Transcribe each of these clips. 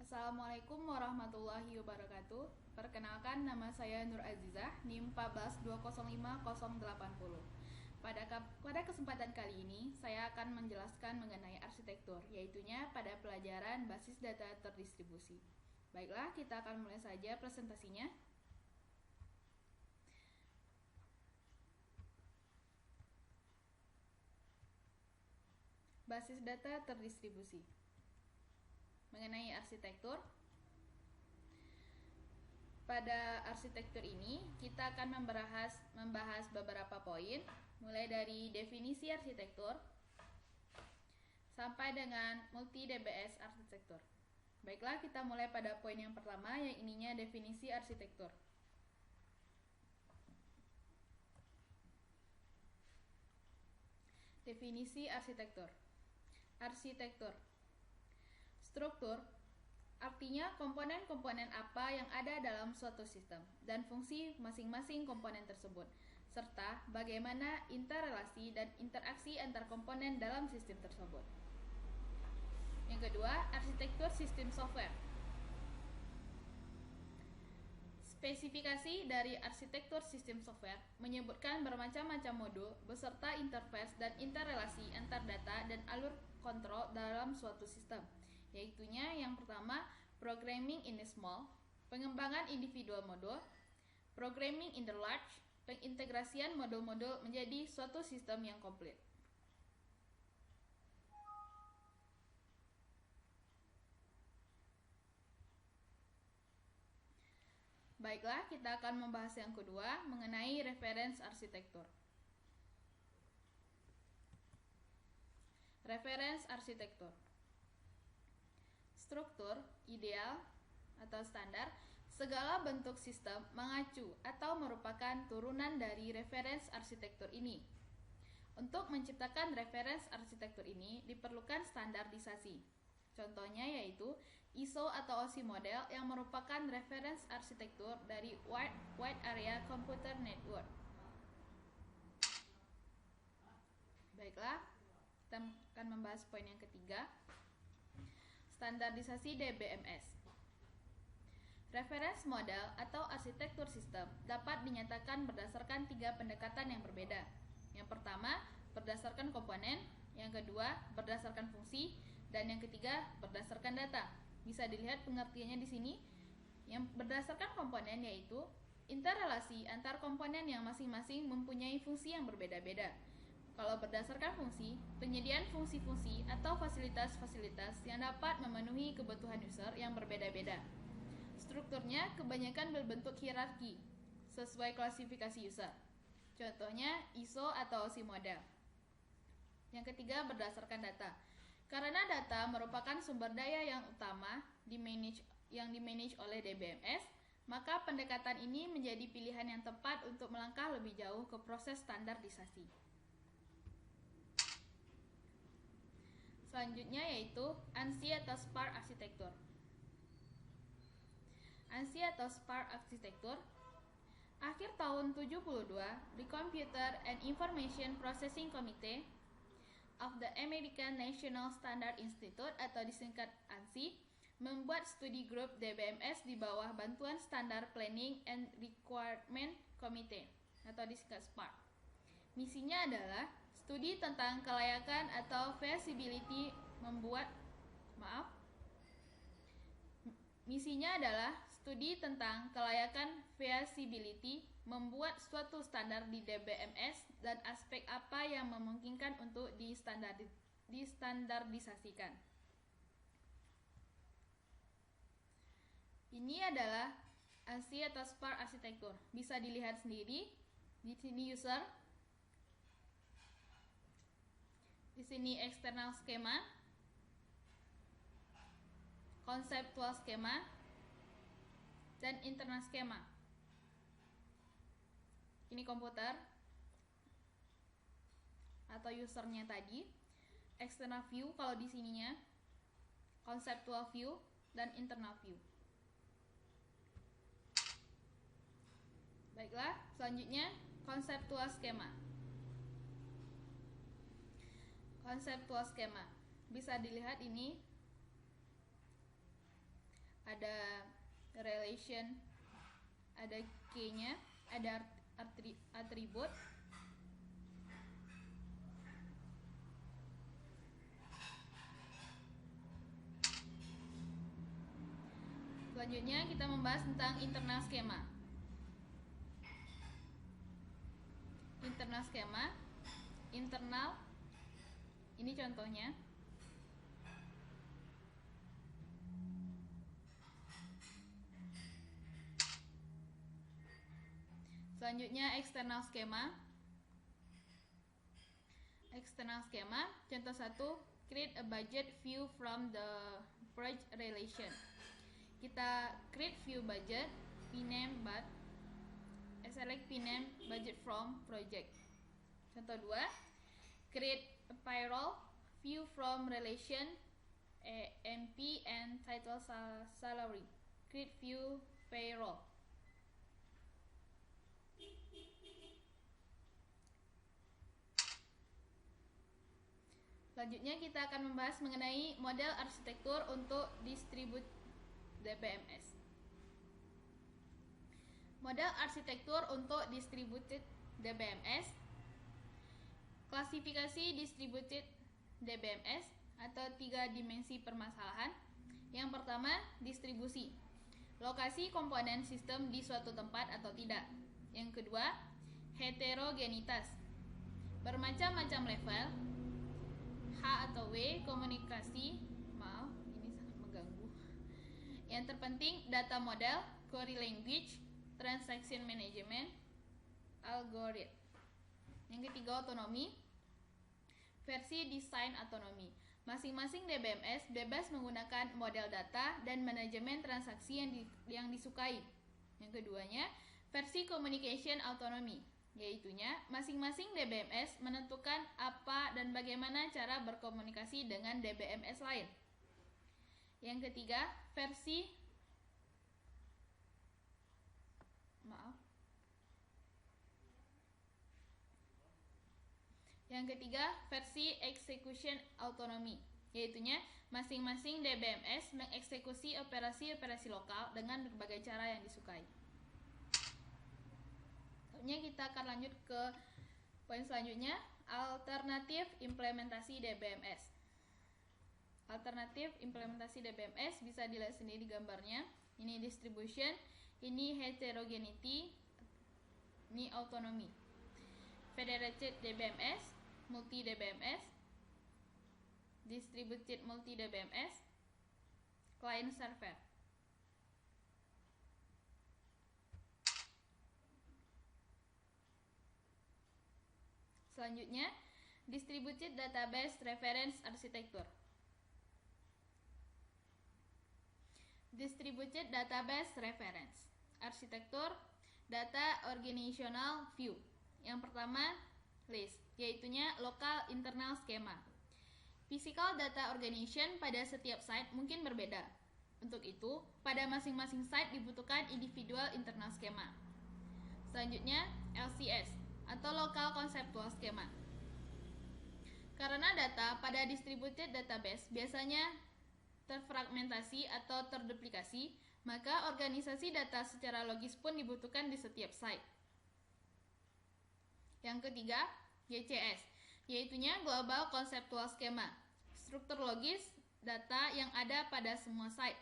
Assalamualaikum warahmatullahi wabarakatuh. Perkenalkan, nama saya Nur Azizah, NIM 1420580. Pada kesempatan kali ini, saya akan menjelaskan mengenai arsitektur, yaitunya pada pelajaran basis data terdistribusi. Baiklah, kita akan mulai saja presentasinya. Basis data terdistribusi. Mengenai arsitektur, pada arsitektur ini kita akan membahas beberapa poin, mulai dari definisi arsitektur sampai dengan multi DBS arsitektur. Baiklah, kita mulai pada poin yang pertama, yang ininya definisi arsitektur. Definisi arsitektur. Arsitektur. Struktur artinya komponen-komponen apa yang ada dalam suatu sistem dan fungsi masing-masing komponen tersebut, serta bagaimana interrelasi dan interaksi antar komponen dalam sistem tersebut. Yang kedua, arsitektur sistem software. Spesifikasi dari arsitektur sistem software menyebutkan bermacam-macam modul beserta interface dan interrelasi antar data dan alur kontrol dalam suatu sistem, yaitunya yang pertama, programming in the small, pengembangan individual modul, programming in the large, pengintegrasian modul-modul menjadi suatu sistem yang komplit. Baiklah, kita akan membahas yang kedua mengenai reference arsitektur. Reference arsitektur. Struktur ideal atau standar segala bentuk sistem mengacu atau merupakan turunan dari reference arsitektur ini. Untuk menciptakan reference arsitektur ini diperlukan standarisasi. Contohnya yaitu ISO atau OSI model yang merupakan reference arsitektur dari Wide Area Computer Network. Baiklah, kita akan membahas poin yang ketiga. Standarisasi DBMS. Reference model atau arsitektur sistem dapat dinyatakan berdasarkan 3 pendekatan yang berbeda. Yang pertama, berdasarkan komponen, yang kedua, berdasarkan fungsi, dan yang ketiga, berdasarkan data. Bisa dilihat pengertiannya di sini. Yang berdasarkan komponen yaitu interrelasi antar komponen yang masing-masing mempunyai fungsi yang berbeda-beda. Kalau berdasarkan fungsi, penyediaan fungsi-fungsi atau fasilitas-fasilitas yang dapat memenuhi kebutuhan user yang berbeda-beda. Strukturnya kebanyakan berbentuk hierarki sesuai klasifikasi user. Contohnya ISO atau OSI model. Yang ketiga, berdasarkan data. Karena data merupakan sumber daya yang utama yang dimanage oleh DBMS, maka pendekatan ini menjadi pilihan yang tepat untuk melangkah lebih jauh ke proses standarisasi. Selanjutnya yaitu ANSI atau SPARC arsitektur. ANSI atau SPARC arsitektur akhir tahun 72, the Computer and Information Processing Committee of the American National Standard Institute atau disingkat ANSI membuat studi grup DBMS di bawah bantuan Standard Planning and Requirement Committee atau disingkat SPARC. Misinya adalah studi tentang kelayakan atau feasibility membuat suatu standar di DBMS dan aspek apa yang memungkinkan untuk distandarisasikan. Ini adalah ANSI atau SPARC arsitektur. Bisa dilihat sendiri di sini user, di sini eksternal skema, konseptual skema, dan internal skema. Ini komputer atau usernya tadi, external view kalau di sininya, conceptual view, dan internal view. Baiklah, selanjutnya conceptual schema. Conceptual schema bisa dilihat ini ada relation, ada key-nya, ada atribut. Selanjutnya kita membahas tentang internal skema. Internal ini contohnya. Selanjutnya external skema. Contoh 1, create a budget view from the project relation. Kita create view budget, pname but select pname budget from project. Contoh 2, create a payroll view from relation MP and title salary. Create view payroll. Selanjutnya kita akan membahas mengenai model arsitektur untuk distribute DBMS. Model arsitektur untuk distributed DBMS. Klasifikasi distributed DBMS atau 3 dimensi permasalahan. Yang pertama, distribusi. Lokasi komponen sistem di suatu tempat atau tidak. Yang kedua, heterogenitas. Bermacam-macam level. H atau W, komunikasi. Maaf, ini sangat mengganggu. Yang terpenting, data model, query language, transaction management, algorithm. Yang ketiga, otonomi. Versi desain otonomi. Masing-masing DBMS bebas menggunakan model data dan manajemen transaksi yang disukai. Yang keduanya, versi communication autonomy, yaitunya masing-masing DBMS menentukan apa dan bagaimana cara berkomunikasi dengan DBMS lain. Yang ketiga, versi execution autonomy, yaitunya masing-masing DBMS mengeksekusi operasi-operasi lokal dengan berbagai cara yang disukai. Selanjutnya kita akan lanjut ke poin selanjutnya, alternatif implementasi DBMS. Alternatif implementasi DBMS bisa dilihat sendiri gambarnya. Ini distribution, ini heterogeneity, ini autonomy. Federated DBMS, multi DBMS, distributed multi DBMS, client server. Selanjutnya, distributed database reference architecture. Distributed database reference architecture data organizational view. Yang pertama, list, yaitunya local internal schema. Physical data organization pada setiap site mungkin berbeda. Untuk itu, pada masing-masing site dibutuhkan individual internal schema. Selanjutnya, LCS atau local conceptual schema. Karena data pada distributed database biasanya terfragmentasi atau terduplikasi, maka organisasi data secara logis pun dibutuhkan di setiap site. Yang ketiga, GCS, yaitunya Global Conceptual Schema, struktur logis data yang ada pada semua site.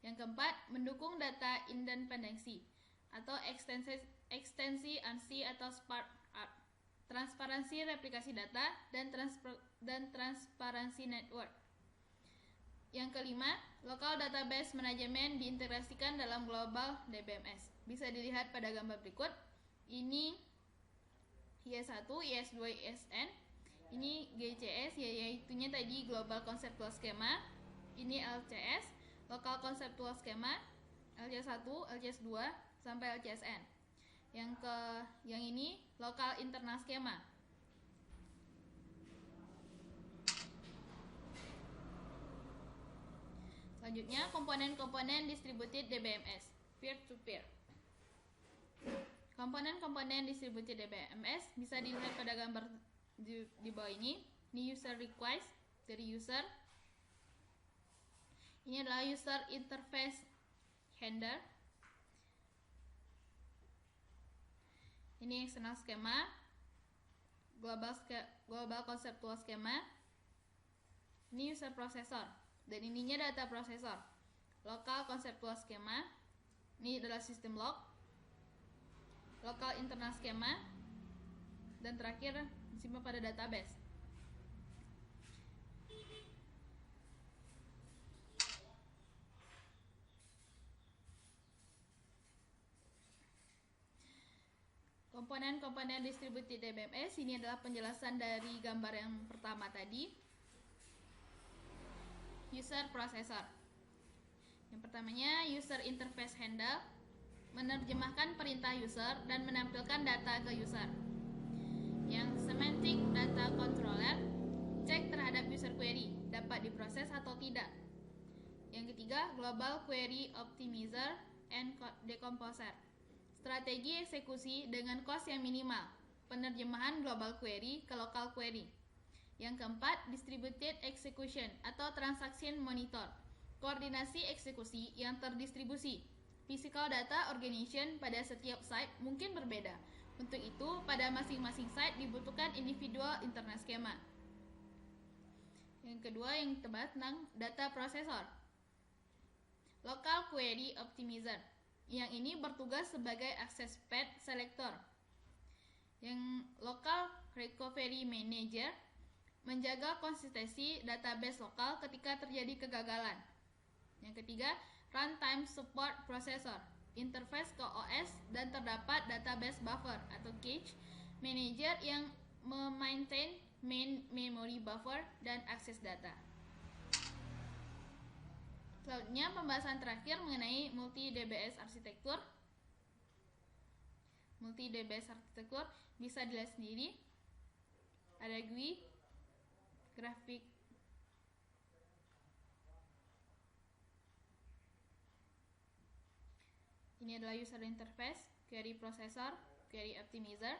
Yang keempat, mendukung data independensi atau ekstensi ANSI atau SPARC, transparansi replikasi data dan transparansi network. Yang kelima, local database management diintegrasikan dalam global DBMS. Bisa dilihat pada gambar berikut. Ini IS1, IS2, ISN. Ini GCS, yaitunya tadi Global Conceptual Schema. Ini LCS, Local Conceptual Schema, LCS1, LCS2 sampai LCSN. Yang ini Local Internal Schema. Selanjutnya, komponen-komponen distributed DBMS, peer-to-peer. Komponen-komponen distributed DBMS bisa dilihat pada gambar di bawah ini. Ini user request dari user. Ini adalah user interface handler. Ini external schema, global conceptual schema. Ini user processor, dan ininya data processor. Local conceptual schema, ini adalah system log. Local internal schema, dan terakhir disimpan pada database. Komponen-komponen distributed DBMS, ini adalah penjelasan dari gambar yang pertama tadi. User processor. Yang pertamanya user interface handle, menerjemahkan perintah user dan menampilkan data ke user. Yang semantic data controller, cek terhadap user query, dapat diproses atau tidak. Yang ketiga, global query optimizer and decomposer, strategi eksekusi dengan cost yang minimal, penerjemahan global query ke local query. Yang keempat, distributed execution atau transaction monitor, koordinasi eksekusi yang terdistribusi. Physical data organization pada setiap site mungkin berbeda. Untuk itu, pada masing-masing site dibutuhkan individual internal schema. Yang kedua, yang tebas tentang data processor. Local query optimizer, yang ini bertugas sebagai access path selector. Yang local recovery manager, menjaga konsistensi database lokal ketika terjadi kegagalan. Yang ketiga, runtime support processor, interface ke OS dan terdapat database buffer atau cache manager yang memaintain main memory buffer dan akses data. Selanjutnya pembahasan terakhir mengenai multi DBS arsitektur. Multi DBS arsitektur bisa dilihat sendiri. Ada GUI, grafik, ini adalah user interface, query processor, query optimizer.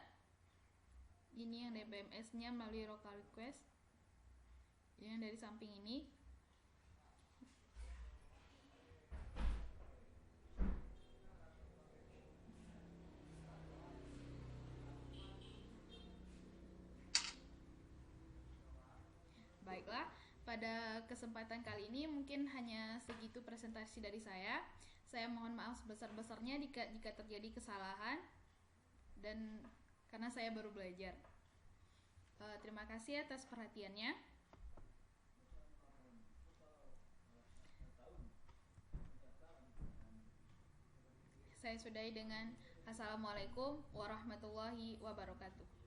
Ini yang DBMS-nya melalui local request. Ini yang dari samping ini. Baiklah, pada kesempatan kali ini mungkin hanya segitu presentasi dari saya. Saya mohon maaf sebesar-besarnya jika terjadi kesalahan, dan karena saya baru belajar. Terima kasih atas perhatiannya. Saya sudahi dengan Assalamualaikum warahmatullahi wabarakatuh.